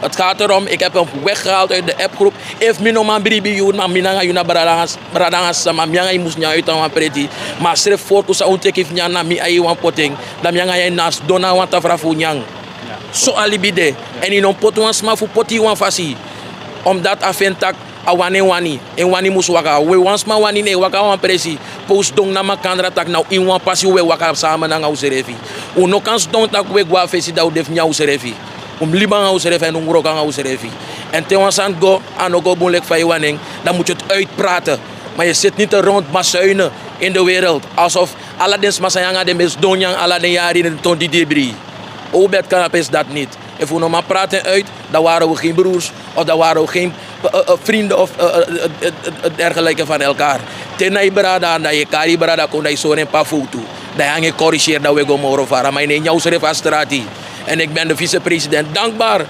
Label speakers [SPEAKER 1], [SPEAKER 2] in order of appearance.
[SPEAKER 1] Het gaat erom, ik heb hem weggehaald uit de appgroep. If mi no man bribi you, maar mi nanga yuna bradangas sama mi nanga moest nya uit aan preti. Maar schrijf voor kusa onteki nya na mi ai wan potting. Dan mi nanga jij nas dona wan tafra fu nyang. So alibide. En in on pot wan sma fu poti wan fasi. Omdat afentak a wani en wani mus waka. We wan sma wani ne waka wan presi. Post dong na makandra tak nou in wan pasi we waka sama nanga userefi. Uno kans dong tak we gwa fesi da udef nya userefi. Liban uitschrijven en een kan uitschrijven. En tegenwoordig go aan ook moeilijk van je wanneer, dan moet je het uitpraten. Maar je zit niet rond masuinen in de wereld. Alsof Aladdin's masayanga de mes donjang Aladdin jaren in ton die debris. Obed kan is dat niet. En voor nog maar praten uit, dan waren we geen broers of dan waren we geen vrienden of dergelijke van elkaar. Tenai berada na je kari berada kon dat je zo een paar foto. Dat je corrigeert dat we go moro vara. Maar in jouw schrijf als strati. En ik ben de vicepresident dankbaar